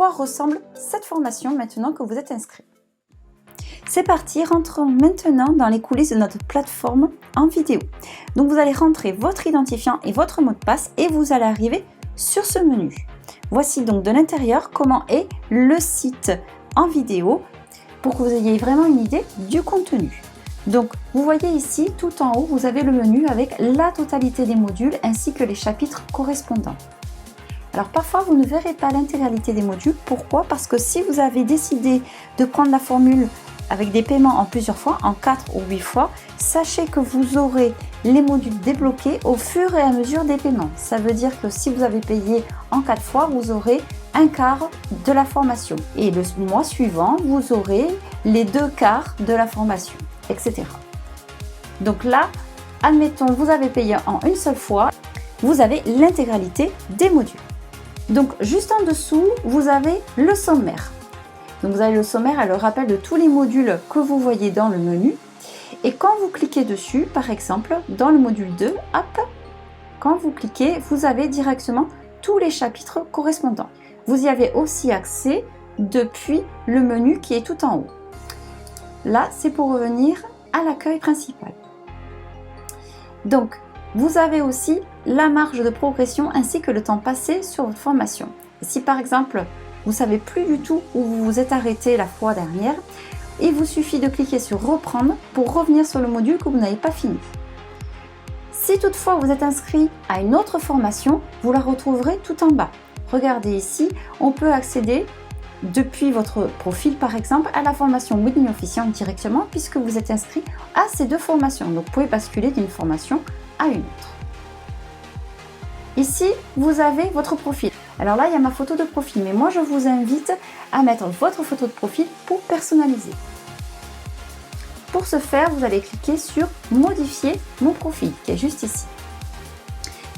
quoi ressemble cette formation maintenant que vous êtes inscrit. C'est parti, rentrons maintenant dans les coulisses de notre plateforme en vidéo. Donc vous allez rentrer votre identifiant et votre mot de passe et vous allez arriver sur ce menu. Voici donc de l'intérieur comment est le site en vidéo pour que vous ayez vraiment une idée du contenu. Donc vous voyez ici tout en haut vous avez le menu avec la totalité des modules ainsi que les chapitres correspondants. Alors parfois vous ne verrez pas l'intégralité des modules. Pourquoi? Parce que si vous avez décidé de prendre la formule avec des paiements en plusieurs fois, en 4 ou 8 fois, sachez que vous aurez les modules débloqués au fur et à mesure des paiements. Ça veut dire que si vous avez payé en 4 fois, vous aurez un quart de la formation. Et le mois suivant, vous aurez les 2 quarts de la formation, etc. Donc là, admettons, vous avez payé en une seule fois, vous avez l'intégralité des modules. Donc juste en dessous, vous avez le sommaire. Donc vous avez le sommaire et le rappel de tous les modules que vous voyez dans le menu. Et quand vous cliquez dessus, par exemple, dans le module 2, hop, quand vous cliquez, vous avez directement tous les chapitres correspondants. Vous y avez aussi accès depuis le menu qui est tout en haut. Là, c'est pour revenir à l'accueil principal. Donc, vous avez aussi la marge de progression ainsi que le temps passé sur votre formation. Si par exemple, vous ne savez plus du tout où vous vous êtes arrêté la fois dernière, il vous suffit de cliquer sur reprendre pour revenir sur le module que vous n'avez pas fini. Si toutefois vous êtes inscrit à une autre formation, vous la retrouverez tout en bas. Regardez ici, on peut accéder depuis votre profil par exemple à la formation Winning Officiant directement puisque vous êtes inscrit à ces deux formations. Donc vous pouvez basculer d'une formation à une autre. Ici, vous avez votre profil. Alors là, il y a ma photo de profil, mais moi je vous invite à mettre votre photo de profil pour personnaliser. Pour ce faire, vous allez cliquer sur modifier mon profil qui est juste ici.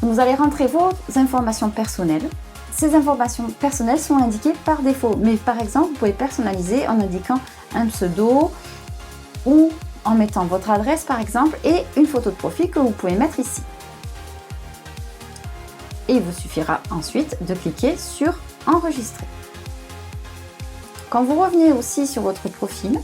Donc, vous allez rentrer vos informations personnelles. Ces informations personnelles sont indiquées par défaut, mais par exemple, vous pouvez personnaliser en indiquant un pseudo ou en mettant votre adresse par exemple et une photo de profil que vous pouvez mettre ici. Et il vous suffira ensuite de cliquer sur enregistrer. Quand vous revenez aussi sur votre profil,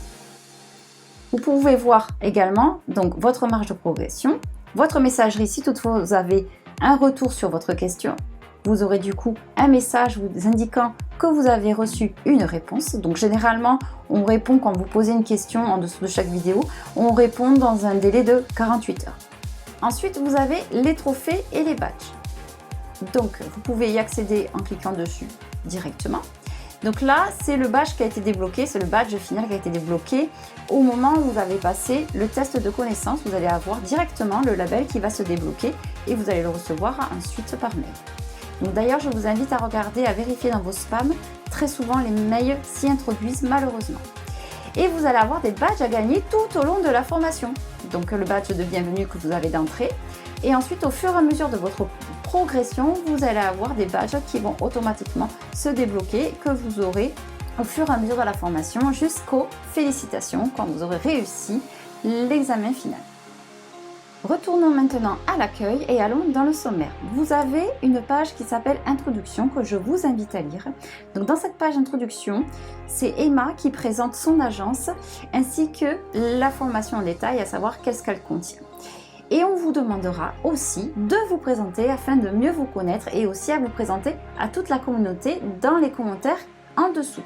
vous pouvez voir également donc votre marge de progression, votre messagerie si toutefois vous avez un retour sur votre question. Vous aurez du coup un message vous indiquant que vous avez reçu une réponse. Donc généralement, on répond quand vous posez une question en dessous de chaque vidéo, on répond dans un délai de 48 heures. Ensuite, vous avez les trophées et les badges. Donc vous pouvez y accéder en cliquant dessus directement. Donc là, c'est le badge qui a été débloqué, c'est le badge final qui a été débloqué au moment où vous avez passé le test de connaissance. Vous allez avoir directement le label qui va se débloquer et vous allez le recevoir ensuite par mail. Donc d'ailleurs, je vous invite à regarder, à vérifier dans vos spams. Très souvent, les mails s'y introduisent malheureusement. Et vous allez avoir des badges à gagner tout au long de la formation. Donc le badge de bienvenue que vous avez d'entrée. Et ensuite, au fur et à mesure de votre progression, vous allez avoir des badges qui vont automatiquement se débloquer, que vous aurez au fur et à mesure de la formation jusqu'aux félicitations quand vous aurez réussi l'examen final. Retournons maintenant à l'accueil et allons dans le sommaire. Vous avez une page qui s'appelle Introduction que je vous invite à lire. Donc dans cette page Introduction, c'est Emma qui présente son agence ainsi que la formation en détail, à savoir qu'est-ce qu'elle contient. Et on vous demandera aussi de vous présenter afin de mieux vous connaître et aussi à vous présenter à toute la communauté dans les commentaires en dessous.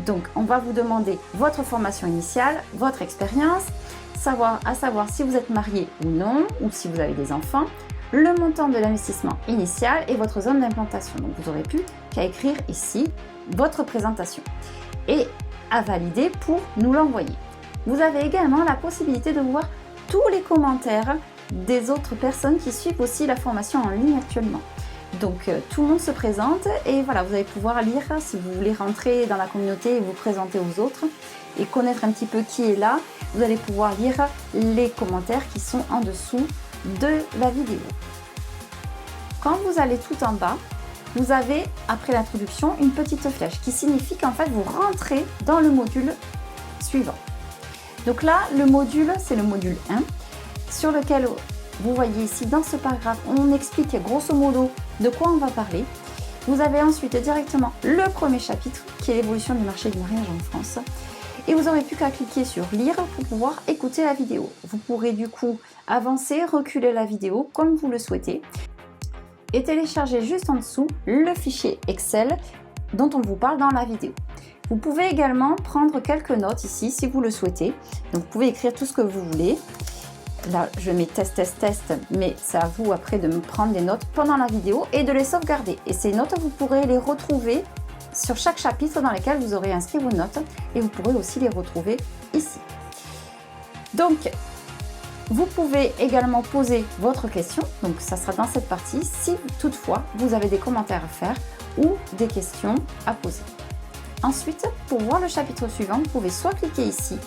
Donc on va vous demander votre formation initiale, votre expérience, à savoir si vous êtes marié ou non, ou si vous avez des enfants, le montant de l'investissement initial et votre zone d'implantation. Donc vous n'aurez plus qu'à écrire ici votre présentation et à valider pour nous l'envoyer. Vous avez également la possibilité de voir tous les commentaires des autres personnes qui suivent aussi la formation en ligne actuellement. Donc tout le monde se présente et voilà, vous allez pouvoir lire si vous voulez rentrer dans la communauté et vous présenter aux autres et connaître un petit peu qui est là. Vous allez pouvoir lire les commentaires qui sont en dessous de la vidéo. Quand vous allez tout en bas, vous avez après l'introduction une petite flèche qui signifie qu'en fait vous rentrez dans le module suivant. Donc là, le module, c'est le module 1 sur lequel vous voyez ici dans ce paragraphe, on explique grosso modo de quoi on va parler. Vous avez ensuite directement le premier chapitre qui est l'évolution du marché du mariage en France. Et vous n'aurez plus qu'à cliquer sur lire pour pouvoir écouter la vidéo. Vous pourrez du coup avancer, reculer la vidéo comme vous le souhaitez et télécharger juste en dessous le fichier Excel dont on vous parle dans la vidéo. Vous pouvez également prendre quelques notes ici si vous le souhaitez. Donc vous pouvez écrire tout ce que vous voulez. Là, je mets test, mais c'est à vous après de me prendre des notes pendant la vidéo et de les sauvegarder. Et ces notes, vous pourrez les retrouver sur chaque chapitre dans lequel vous aurez inscrit vos notes et vous pourrez aussi les retrouver ici. Donc, vous pouvez également poser votre question, donc ça sera dans cette partie, si toutefois vous avez des commentaires à faire ou des questions à poser. Ensuite, pour voir le chapitre suivant, vous pouvez soit cliquer ici,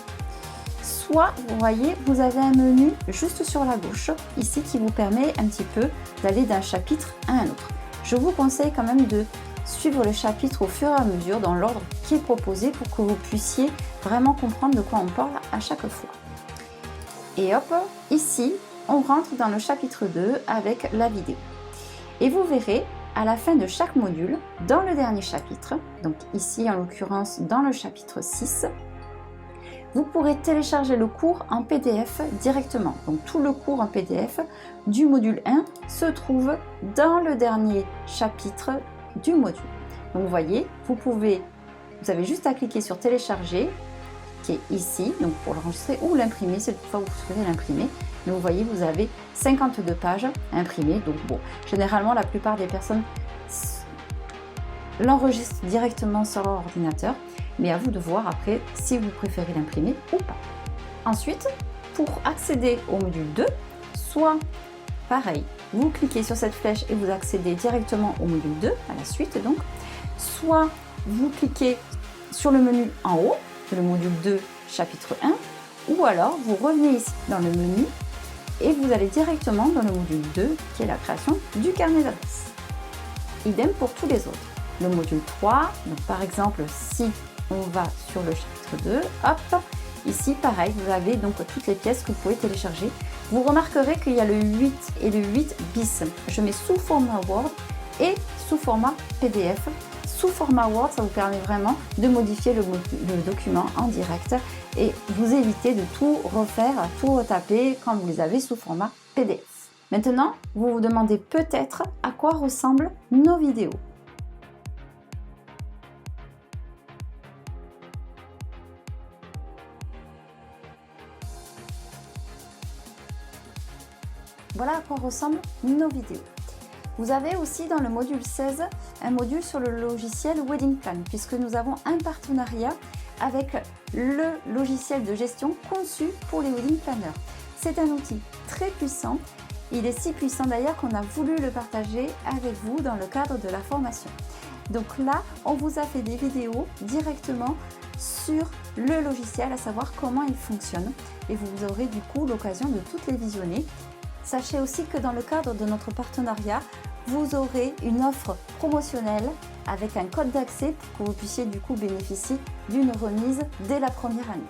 soit, vous voyez, vous avez un menu juste sur la gauche, ici, qui vous permet un petit peu d'aller d'un chapitre à un autre. Je vous conseille quand même de suivre le chapitre au fur et à mesure dans l'ordre qui est proposé pour que vous puissiez vraiment comprendre de quoi on parle à chaque fois. Et hop, ici, on rentre dans le chapitre 2 avec la vidéo. Et vous verrez, à la fin de chaque module, dans le dernier chapitre, donc ici en l'occurrence dans le chapitre 6, vous pourrez télécharger le cours en PDF directement. Donc tout le cours en PDF du module 1 se trouve dans le dernier chapitre du module. Donc vous voyez, vous avez juste à cliquer sur télécharger, qui est ici, donc pour l'enregistrer ou l'imprimer, si toutefois vous souhaitez l'imprimer. Mais vous voyez, vous avez 52 pages imprimées. Donc bon, généralement la plupart des personnes l'enregistrent directement sur leur ordinateur, mais à vous de voir après si vous préférez l'imprimer ou pas. Ensuite, pour accéder au module 2, soit pareil, vous cliquez sur cette flèche et vous accédez directement au module 2, à la suite donc, soit vous cliquez sur le menu en haut, le module 2, chapitre 1, ou alors vous revenez ici dans le menu et vous allez directement dans le module 2, qui est la création du carnet d'adresses. Idem pour tous les autres. Le module 3, donc par exemple, si on va sur le chapitre 2, hop, ici pareil, vous avez donc toutes les pièces que vous pouvez télécharger. Vous remarquerez qu'il y a le 8 et le 8 bis. Je mets sous format Word et sous format PDF. Sous format Word, ça vous permet vraiment de modifier le document en direct et vous évitez de tout refaire, tout retaper quand vous les avez sous format PDF. Maintenant, vous vous demandez peut-être à quoi ressemblent nos vidéos. Voilà à quoi ressemblent nos vidéos. Vous avez aussi dans le module 16 un module sur le logiciel Wedding Plan, puisque nous avons un partenariat avec le logiciel de gestion conçu pour les wedding planners. C'est un outil très puissant. Il est si puissant d'ailleurs qu'on a voulu le partager avec vous dans le cadre de la formation. Donc là, on vous a fait des vidéos directement sur le logiciel, à savoir comment il fonctionne. Et vous aurez du coup l'occasion de toutes les visionner. Sachez aussi que dans le cadre de notre partenariat, vous aurez une offre promotionnelle avec un code d'accès pour que vous puissiez du coup bénéficier d'une remise dès la première année.